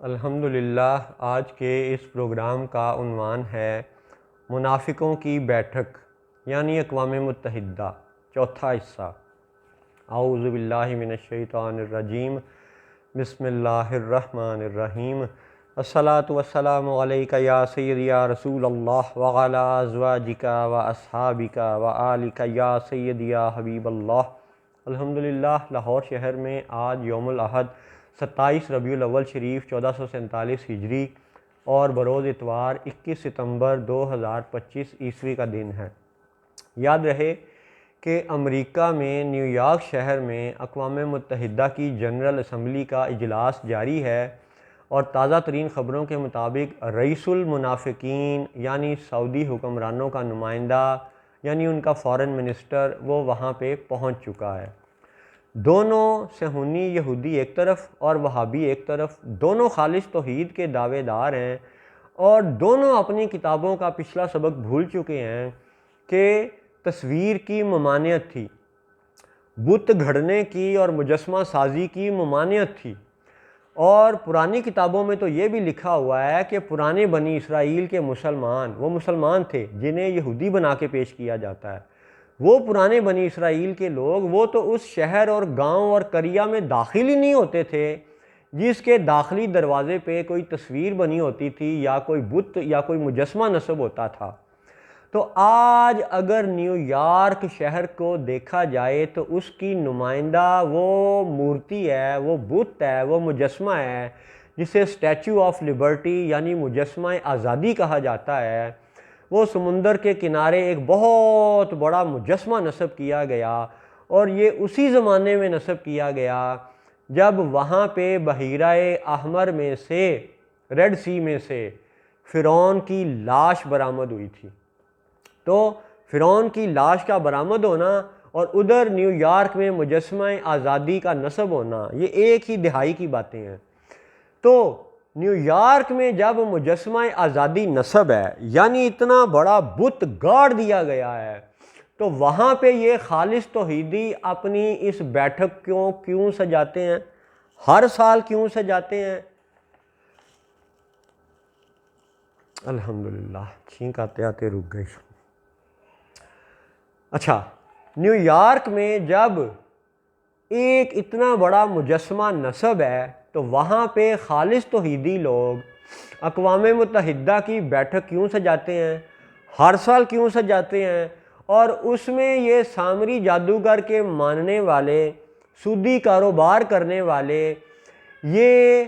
الحمدللہ آج کے اس پروگرام کا عنوان ہے منافقوں کی بیٹھک یعنی اقوام متحدہ، چوتھا حصہ۔ اعوذ باللہ من الشیطان الرجیم، بسم اللہ الرحمن الرحیم۔ الصلاۃ والسلام علیک یا سیدی یا رسول اللہ وعلی ازواجک و اصحابک و آلک یا سیدی یا حبیب اللہ۔ الحمدللہ لاہور شہر میں آج یوم الاحد 27 ربیع الاول شریف 1447 ہجری اور بروز اتوار 21 ستمبر 2025 عیسوی کا دن ہے۔ یاد رہے کہ امریکہ میں نیو یارک شہر میں اقوام متحدہ کی جنرل اسمبلی کا اجلاس جاری ہے اور تازہ ترین خبروں کے مطابق رئیس المنافقین یعنی سعودی حکمرانوں کا نمائندہ یعنی ان کا فارن منسٹر وہ وہاں پہ پہنچ چکا ہے۔ دونوں صہیونی یہودی ایک طرف اور وہابی ایک طرف، دونوں خالص توحید کے دعوے دار ہیں اور دونوں اپنی کتابوں کا پچھلا سبق بھول چکے ہیں کہ تصویر کی ممانعت تھی، بت گھڑنے کی اور مجسمہ سازی کی ممانعت تھی، اور پرانی کتابوں میں تو یہ بھی لکھا ہوا ہے کہ پرانے بنی اسرائیل کے وہ مسلمان تھے جنہیں یہودی بنا کے پیش کیا جاتا ہے۔ وہ پرانے بنی اسرائیل کے لوگ وہ تو اس شہر اور گاؤں اور قریہ میں داخل ہی نہیں ہوتے تھے جس کے داخلی دروازے پہ کوئی تصویر بنی ہوتی تھی یا کوئی بت یا کوئی مجسمہ نصب ہوتا تھا۔ تو آج اگر نیو یارک شہر کو دیکھا جائے تو اس کی نمائندہ وہ مورتی ہے، وہ بت ہے، وہ مجسمہ ہے جسے اسٹیچو آف لبرٹی یعنی مجسمہ آزادی کہا جاتا ہے۔ وہ سمندر کے کنارے ایک بہت بڑا مجسمہ نصب کیا گیا اور یہ اسی زمانے میں نصب کیا گیا جب وہاں پہ بحیرہ احمر میں سے، ریڈ سی میں سے فرعون کی لاش برآمد ہوئی تھی۔ تو فرعون کی لاش کا برآمد ہونا اور ادھر نیو یارک میں مجسمہ آزادی کا نصب ہونا، یہ ایک ہی دہائی کی باتیں ہیں۔ تو نیو یارک میں جب مجسمہ آزادی نصب ہے یعنی اتنا بڑا بت گاڑ دیا گیا ہے، تو وہاں پہ یہ خالص توحیدی اپنی اس بیٹھک کو کیوں سجاتے ہیں؟ ہر سال کیوں سجاتے ہیں؟ الحمدللہ چھینک آتے آتے رک گئی۔ اچھا، نیو یارک میں جب ایک اتنا بڑا مجسمہ نصب ہے تو وہاں پہ خالص توحیدی لوگ اقوام متحدہ کی بیٹھک کیوں سجاتے ہیں؟ ہر سال کیوں سجاتے ہیں؟ اور اس میں یہ سامری جادوگر کے ماننے والے، سودی کاروبار کرنے والے، یہ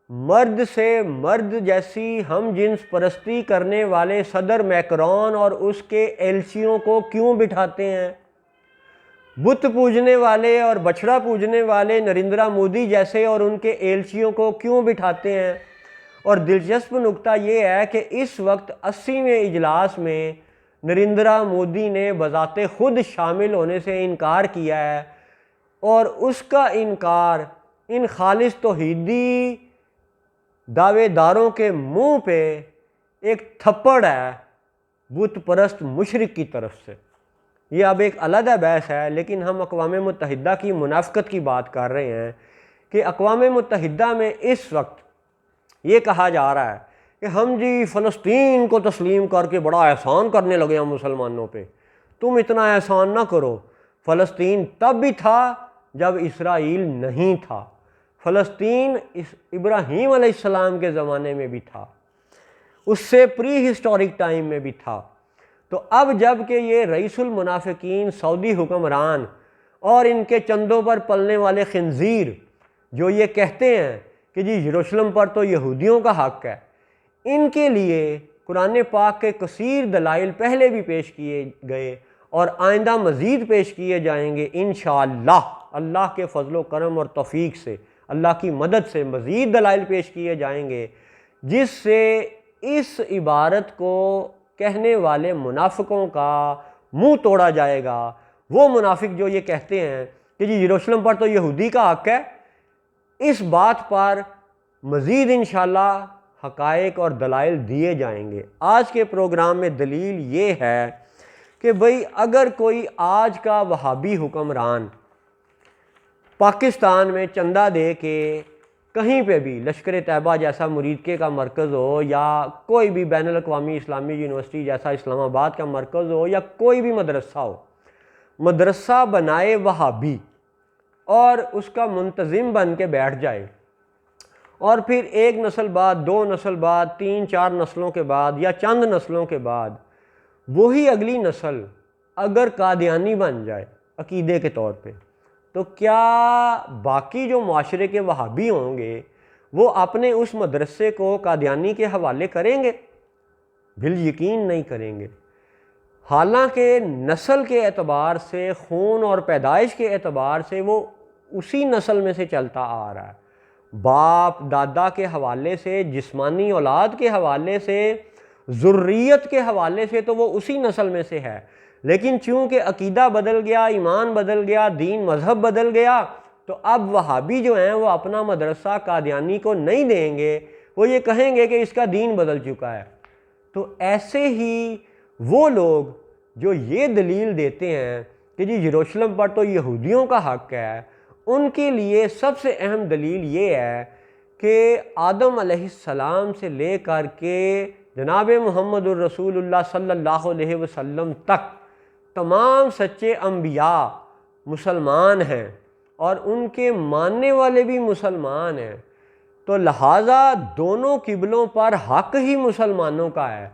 مرد سے مرد جیسی ہم جنس پرستی کرنے والے صدر میکرون اور اس کے ایلچیوں کو کیوں بٹھاتے ہیں؟ بت پوجنے والے اور بچھڑا پوجنے والے نریندرا مودی جیسے اور ان کے ایلچیوں کو کیوں بٹھاتے ہیں؟ اور دلچسپ نکتہ یہ ہے کہ اس وقت 80ویں اجلاس میں نریندرا مودی نے بذات خود شامل ہونے سے انکار کیا ہے، اور اس کا انکار ان خالص توحیدی دعوے داروں کے منہ پہ ایک تھپڑ ہے بت پرست مشرک کی طرف سے۔ یہ اب ایک علیحدہ بحث ہے، لیکن ہم اقوام متحدہ کی منافقت کی بات کر رہے ہیں کہ اقوام متحدہ میں اس وقت یہ کہا جا رہا ہے کہ ہم جی فلسطین کو تسلیم کر کے بڑا احسان کرنے لگے ہیں مسلمانوں پہ۔ تم اتنا احسان نہ کرو، فلسطین تب بھی تھا جب اسرائیل نہیں تھا، فلسطین ابراہیم علیہ السلام کے زمانے میں بھی تھا، اس سے پری ہسٹورک ٹائم میں بھی تھا۔ تو اب جب کہ یہ رئیس المنافقین سعودی حکمران اور ان کے چندوں پر پلنے والے خنزیر جو یہ کہتے ہیں کہ جی یروشلم پر تو یہودیوں کا حق ہے، ان کے لیے قرآن پاک کے کثیر دلائل پہلے بھی پیش کیے گئے اور آئندہ مزید پیش کیے جائیں گے انشاءاللہ۔ اللہ کے فضل و کرم اور توفیق سے، اللہ کی مدد سے مزید دلائل پیش کیے جائیں گے جس سے اس عبارت کو کہنے والے منافقوں کا منہ توڑا جائے گا۔ وہ منافق جو یہ کہتے ہیں کہ جی یروشلم پر تو یہودی کا حق ہے، اس بات پر مزید انشاءاللہ حقائق اور دلائل دیے جائیں گے۔ آج کے پروگرام میں دلیل یہ ہے کہ بھئی اگر کوئی آج کا وہابی حکمران پاکستان میں چندہ دے کے کہیں پہ بھی لشکر طیبہ جیسا مریدکے کا مرکز ہو، یا کوئی بھی بین الاقوامی اسلامی یونیورسٹی جیسا اسلام آباد کا مرکز ہو، یا کوئی بھی مدرسہ ہو، مدرسہ بنائے وہابی اور اس کا منتظم بن کے بیٹھ جائے، اور پھر ایک نسل بعد، دو نسل بعد، تین چار نسلوں کے بعد، یا چند نسلوں کے بعد وہی اگلی نسل اگر قادیانی بن جائے عقیدے کے طور پہ، تو کیا باقی جو معاشرے کے وہابی ہوں گے وہ اپنے اس مدرسے کو قادیانی کے حوالے کریں گے؟ بالیقین نہیں کریں گے۔ حالانکہ نسل کے اعتبار سے، خون اور پیدائش کے اعتبار سے وہ اسی نسل میں سے چلتا آ رہا ہے، باپ دادا کے حوالے سے، جسمانی اولاد کے حوالے سے، ذریت کے حوالے سے تو وہ اسی نسل میں سے ہے، لیکن چونکہ عقیدہ بدل گیا، ایمان بدل گیا، دین مذہب بدل گیا، تو اب وہابی جو ہیں وہ اپنا مدرسہ قادیانی کو نہیں دیں گے، وہ یہ کہیں گے کہ اس کا دین بدل چکا ہے۔ تو ایسے ہی وہ لوگ جو یہ دلیل دیتے ہیں کہ جی یروشلم پر تو یہودیوں کا حق ہے، ان کے لیے سب سے اہم دلیل یہ ہے کہ آدم علیہ السلام سے لے کر کے جناب محمد الرسول اللہ صلی اللہ علیہ وسلم تک تمام سچے انبیاء مسلمان ہیں، اور ان کے ماننے والے بھی مسلمان ہیں، تو لہٰذا دونوں قبلوں پر حق ہی مسلمانوں کا ہے۔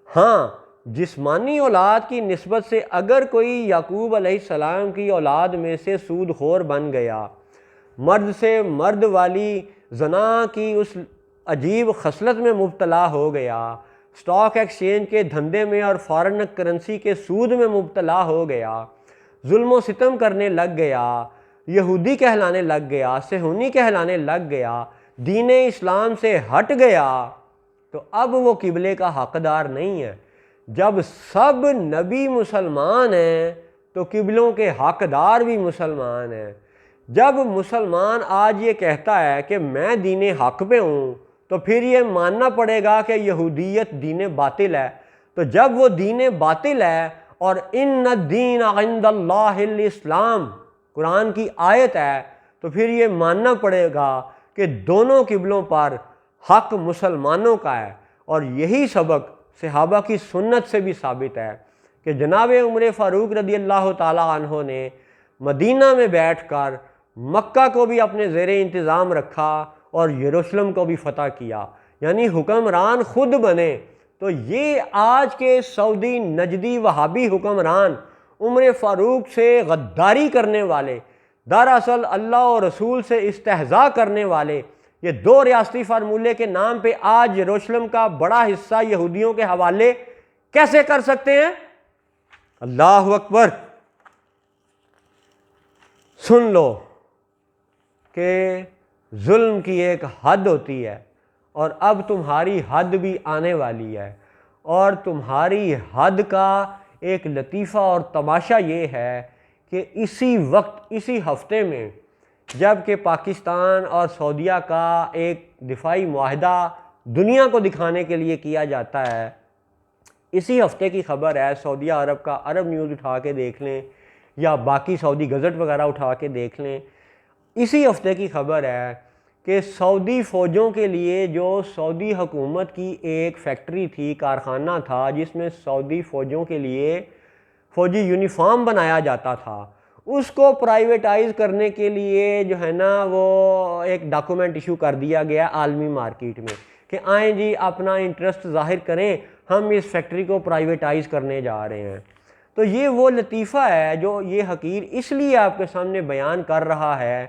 ہاں، جسمانی اولاد کی نسبت سے اگر کوئی یعقوب علیہ السلام کی اولاد میں سے سود خور بن گیا، مرد سے مرد والی زنا کی اس عجیب خصلت میں مبتلا ہو گیا، اسٹاک ایکسچینج کے دھندے میں اور فارن کرنسی کے سود میں مبتلا ہو گیا، ظلم و ستم کرنے لگ گیا، یہودی کہلانے لگ گیا، صہیونی کہلانے لگ گیا، دین اسلام سے ہٹ گیا، تو اب وہ قبلے کا حقدار نہیں ہے۔ جب سب نبی مسلمان ہیں تو قبلوں کے حقدار بھی مسلمان ہیں۔ جب مسلمان آج یہ کہتا ہے کہ میں دین حق پہ ہوں، تو پھر یہ ماننا پڑے گا کہ یہودیت دین باطل ہے۔ تو جب وہ دین باطل ہے اور ان الدین عند اللہ الاسلام قرآن کی آیت ہے، تو پھر یہ ماننا پڑے گا کہ دونوں قبلوں پر حق مسلمانوں کا ہے۔ اور یہی سبق صحابہ کی سنت سے بھی ثابت ہے کہ جناب عمر فاروق رضی اللہ تعالی عنہ نے مدینہ میں بیٹھ کر مکہ کو بھی اپنے زیر انتظام رکھا اور یروشلم کو بھی فتح کیا، یعنی حکمران خود بنے۔ تو یہ آج کے سعودی نجدی وہابی حکمران عمر فاروق سے غداری کرنے والے، دراصل اللہ اور رسول سے استہزاء کرنے والے، یہ دو ریاستی فارمولے کے نام پہ آج یروشلم کا بڑا حصہ یہودیوں کے حوالے کیسے کر سکتے ہیں؟ اللہ اکبر! سن لو کہ ظلم کی ایک حد ہوتی ہے، اور اب تمہاری حد بھی آنے والی ہے، اور تمہاری حد کا ایک لطیفہ اور تماشا یہ ہے کہ اسی وقت، اسی ہفتے میں، جب کہ پاکستان اور سعودیہ کا ایک دفاعی معاہدہ دنیا کو دکھانے کے لیے کیا جاتا ہے، اسی ہفتے کی خبر ہے، سعودیہ عرب کا عرب نیوز اٹھا کے دیکھ لیں یا باقی سعودی گزٹ وغیرہ اٹھا کے دیکھ لیں، اسی ہفتے کی خبر ہے کہ سعودی فوجوں کے لیے جو سعودی حکومت کی ایک فیکٹری تھی، کارخانہ تھا جس میں سعودی فوجوں کے لیے فوجی یونیفارم بنایا جاتا تھا، اس کو پرائیویٹائز کرنے کے لیے جو ہے نا وہ ایک ڈاکومنٹ ایشو کر دیا گیا عالمی مارکیٹ میں کہ آئیں جی اپنا انٹرسٹ ظاہر کریں، ہم اس فیکٹری کو پرائیویٹائز کرنے جا رہے ہیں۔ تو یہ وہ لطیفہ ہے جو یہ حقیر اس لیے آپ کے سامنے بیان کر رہا ہے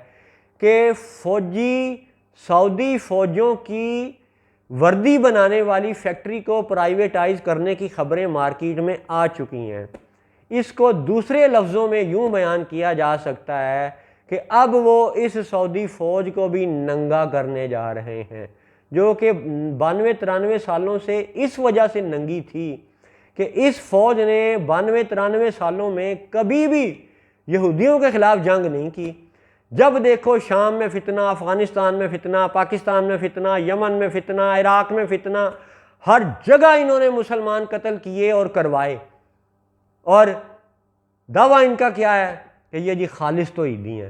کہ فوجی سعودی فوجوں کی وردی بنانے والی فیکٹری کو پرائیویٹائز کرنے کی خبریں مارکیٹ میں آ چکی ہیں۔ اس کو دوسرے لفظوں میں یوں بیان کیا جا سکتا ہے کہ اب وہ اس سعودی فوج کو بھی ننگا کرنے جا رہے ہیں، جو کہ 92-93 سالوں سے اس وجہ سے ننگی تھی کہ اس فوج نے 92-93 سالوں میں کبھی بھی یہودیوں کے خلاف جنگ نہیں کی۔ جب دیکھو شام میں فتنہ، افغانستان میں فتنہ، پاکستان میں فتنہ، یمن میں فتنہ، عراق میں فتنہ، ہر جگہ انہوں نے مسلمان قتل کیے اور کروائے، اور دعویٰ ان کا کیا ہے کہ یہ جی خالص توحیدی ہیں۔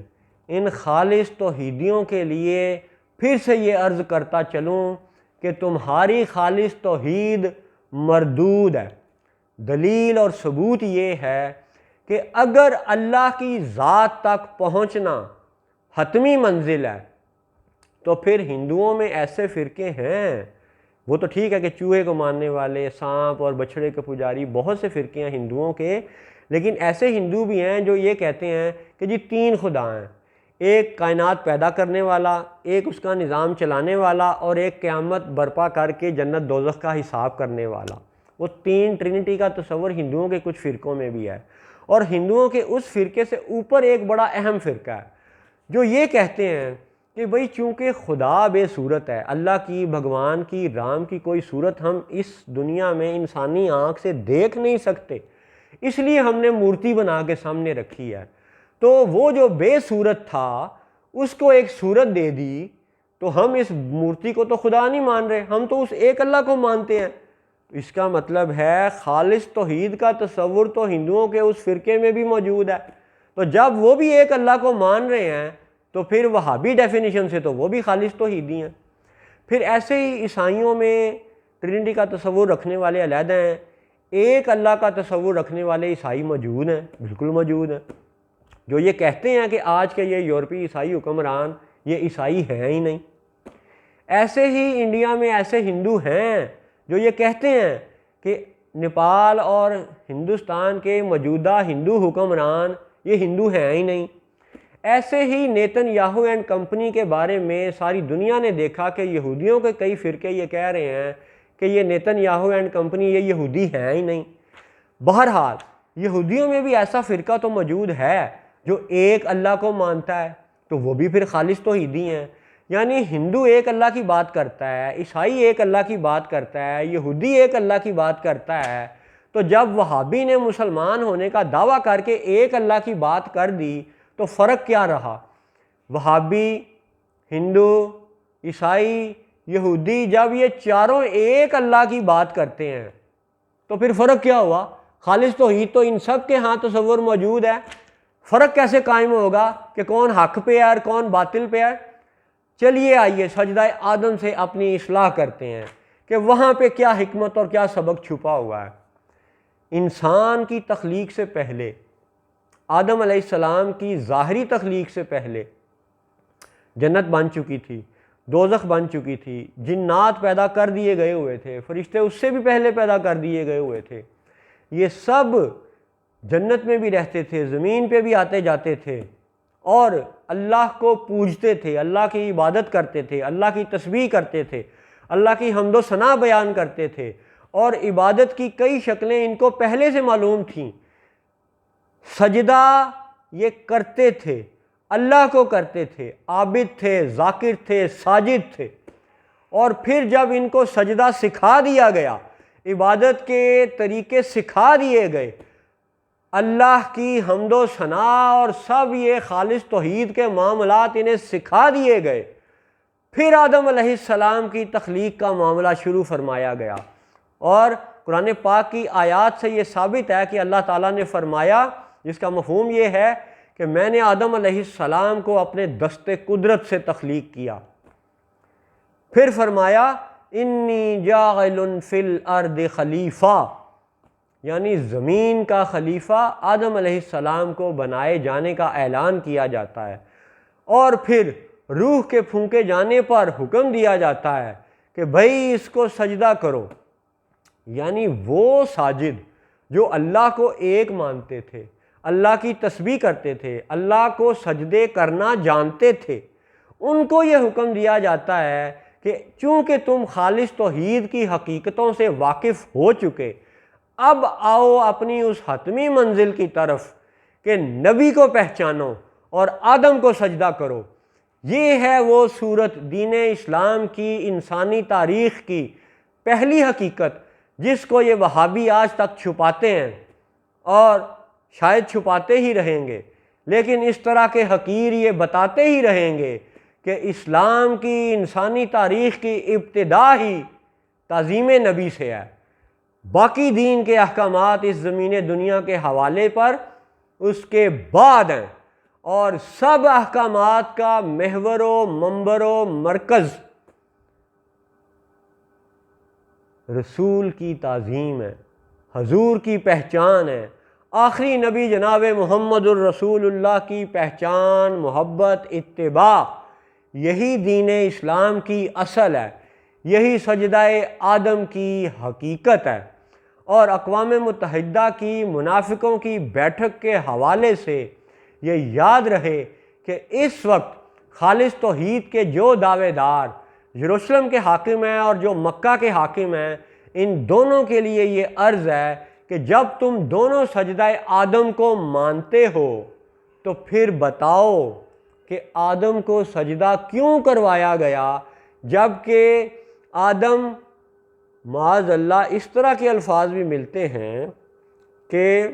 ان خالص توحیدیوں کے لیے پھر سے یہ عرض کرتا چلوں کہ تمہاری خالص توحید مردود ہے۔ دلیل اور ثبوت یہ ہے کہ اگر اللہ کی ذات تک پہنچنا حتمی منزل ہے تو پھر ہندوؤں میں ایسے فرقے ہیں، وہ تو ٹھیک ہے کہ چوہے کو ماننے والے، سانپ اور بچھڑے کے پجاری، بہت سے فرقے ہیں ہندوؤں کے، لیکن ایسے ہندو بھی ہیں جو یہ کہتے ہیں کہ جی 3 خدا ہیں، ایک کائنات پیدا کرنے والا، ایک اس کا نظام چلانے والا، اور ایک قیامت برپا کر کے جنت دوزخ کا حساب کرنے والا۔ وہ 3 ٹرینٹی کا تصور ہندوؤں کے کچھ فرقوں میں بھی ہے، اور ہندوؤں کے اس فرقے سے اوپر ایک بڑا اہم فرقہ ہے جو یہ کہتے ہیں کہ بھئی چونکہ خدا بے صورت ہے، اللہ کی، بھگوان کی، رام کی کوئی صورت ہم اس دنیا میں انسانی آنکھ سے دیکھ نہیں سکتے، اس لیے ہم نے مورتی بنا کے سامنے رکھی ہے، تو وہ جو بے صورت تھا اس کو ایک صورت دے دی، تو ہم اس مورتی کو تو خدا نہیں مان رہے، ہم تو اس ایک اللہ کو مانتے ہیں۔ اس کا مطلب ہے خالص توحید کا تصور تو ہندوؤں کے اس فرقے میں بھی موجود ہے، تو جب وہ بھی ایک اللہ کو مان رہے ہیں تو پھر وہابی ڈیفینیشن سے تو وہ بھی خالص توحیدی ہیں۔ پھر ایسے ہی عیسائیوں میں ٹرینٹی کا تصور رکھنے والے علیحدہ ہیں، ایک اللہ کا تصور رکھنے والے عیسائی موجود ہیں، بالکل موجود ہیں، جو یہ کہتے ہیں کہ آج کے یہ یورپی عیسائی حکمران یہ عیسائی ہیں ہی نہیں۔ ایسے ہی انڈیا میں ایسے ہندو ہیں جو یہ کہتے ہیں کہ نیپال اور ہندوستان کے موجودہ ہندو حکمران یہ ہندو ہیں ہی نہیں۔ ایسے ہی نیتن یاہو اینڈ کمپنی کے بارے میں ساری دنیا نے دیکھا کہ یہودیوں کے کئی فرقے یہ کہہ رہے ہیں کہ یہ نیتن یاہو اینڈ کمپنی یہ یہودی ہیں ہی نہیں۔ بہرحال یہودیوں میں بھی ایسا فرقہ تو موجود ہے جو ایک اللہ کو مانتا ہے، تو وہ بھی پھر خالص توحیدی ہیں۔ یعنی ہندو ایک اللہ کی بات کرتا ہے، عیسائی ایک اللہ کی بات کرتا ہے، یہودی ایک اللہ کی بات کرتا ہے، تو جب وہابی نے مسلمان ہونے کا دعویٰ کر کے ایک اللہ کی بات کر دی تو فرق کیا رہا؟ وہابی، ہندو، عیسائی، یہودی جب یہ چاروں ایک اللہ کی بات کرتے ہیں تو پھر فرق کیا ہوا؟ خالص توحید تو ان سب کے ہاں تصور موجود ہے، فرق کیسے قائم ہوگا کہ کون حق پہ ہے اور کون باطل پہ ہے؟ چلیے آئیے سجدہ آدم سے اپنی اصلاح کرتے ہیں کہ وہاں پہ کیا حکمت اور کیا سبق چھپا ہوا ہے۔ انسان کی تخلیق سے پہلے، آدم علیہ السلام کی ظاہری تخلیق سے پہلے جنت بن چکی تھی، دوزخ بن چکی تھی، جنات پیدا کر دیے گئے ہوئے تھے، فرشتے اس سے بھی پہلے پیدا کر دیے گئے ہوئے تھے، یہ سب جنت میں بھی رہتے تھے، زمین پہ بھی آتے جاتے تھے، اور اللہ کو پوجتے تھے، اللہ کی عبادت کرتے تھے، اللہ کی تسبیح کرتے تھے، اللہ کی حمد و ثنا بیان کرتے تھے، اور عبادت کی کئی شکلیں ان کو پہلے سے معلوم تھیں۔ سجدہ یہ کرتے تھے، اللہ کو کرتے تھے، عابد تھے، ذاکر تھے، ساجد تھے، اور پھر جب ان کو سجدہ سکھا دیا گیا، عبادت کے طریقے سکھا دیے گئے، اللہ کی حمد و ثنا اور سب یہ خالص توحید کے معاملات انہیں سکھا دیے گئے، پھر آدم علیہ السلام کی تخلیق کا معاملہ شروع فرمایا گیا۔ اور قرآن پاک کی آیات سے یہ ثابت ہے کہ اللہ تعالیٰ نے فرمایا، جس کا مفہوم یہ ہے کہ میں نے آدم علیہ السلام کو اپنے دست قدرت سے تخلیق کیا۔ پھر فرمایا انی جاعل فی الارض خلیفہ، یعنی زمین کا خلیفہ آدم علیہ السلام کو بنائے جانے کا اعلان کیا جاتا ہے، اور پھر روح کے پھونکے جانے پر حکم دیا جاتا ہے کہ بھئی اس کو سجدہ کرو۔ یعنی وہ ساجد جو اللہ کو ایک مانتے تھے، اللہ کی تسبیح کرتے تھے، اللہ کو سجدے کرنا جانتے تھے، ان کو یہ حکم دیا جاتا ہے کہ چونکہ تم خالص توحید کی حقیقتوں سے واقف ہو چکے، اب آؤ اپنی اس حتمی منزل کی طرف کہ نبی کو پہچانو اور آدم کو سجدہ کرو۔ یہ ہے وہ صورت دین اسلام کی، انسانی تاریخ کی پہلی حقیقت جس کو یہ وہابی آج تک چھپاتے ہیں، اور شاید چھپاتے ہی رہیں گے، لیکن اس طرح کے حقیر یہ بتاتے ہی رہیں گے کہ اسلام کی انسانی تاریخ کی ابتدا ہی تعظیم نبی سے ہے، باقی دین کے احکامات اس زمین دنیا کے حوالے پر اس کے بعد ہیں، اور سب احکامات کا محور و منبر و مرکز رسول کی تعظیم ہے، حضور کی پہچان ہے، آخری نبی جناب محمد الرسول اللہ کی پہچان، محبت، اتباع، یہی دین اسلام کی اصل ہے، یہی سجدہ آدم کی حقیقت ہے۔ اور اقوام متحدہ کی منافقوں کی بیٹھک کے حوالے سے یہ یاد رہے کہ اس وقت خالص توحید کے جو دعوے دار یروشلم کے حاکم ہیں اور جو مکہ کے حاکم ہیں، ان دونوں کے لیے یہ عرض ہے کہ جب تم دونوں سجدہ آدم کو مانتے ہو تو پھر بتاؤ کہ آدم کو سجدہ کیوں کروایا گیا، جب کہ آدم معاذ اللہ اس طرح کے الفاظ بھی ملتے ہیں کہ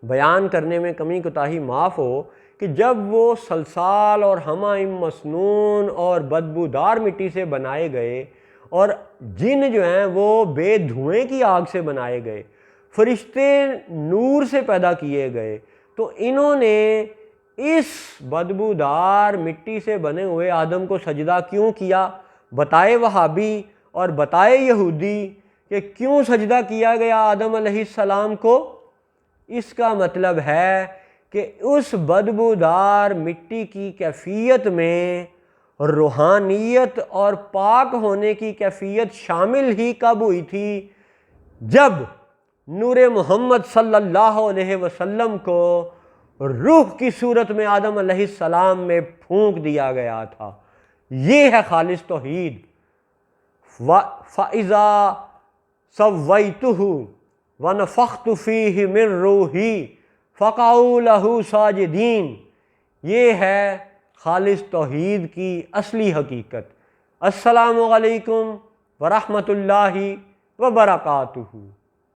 بیان کرنے میں کمی کوتاہی معاف ہو کہ جب وہ صلصال اور حمائم مسنون اور بدبودار مٹی سے بنائے گئے اور جن جو ہیں وہ بے دھوئیں کی آگ سے بنائے گئے، فرشتے نور سے پیدا کیے گئے، تو انہوں نے اس بدبودار مٹی سے بنے ہوئے آدم کو سجدہ کیوں کیا؟ بتائے وہابی اور بتائے یہودی کہ کیوں سجدہ کیا گیا آدم علیہ السلام کو؟ اس کا مطلب ہے کہ اس بدبودار مٹی کی کیفیت میں روحانیت اور پاک ہونے کی کیفیت شامل ہی کب ہوئی تھی؟ جب نور محمد صلی اللہ علیہ وسلم کو روح کی صورت میں آدم علیہ السلام میں پھونک دیا گیا تھا۔ یہ ہے خالص توحید۔ فَإِذَا سَوَّيْتُهُ وَنَفَخْتُ فِيهِ مِن رُوحِي فَقَعُوا لَهُ سَاجِدِينَ۔ یہ ہے خالص توحید کی اصلی حقیقت۔ السلام علیکم ورحمۃ اللہ وبرکاتہ۔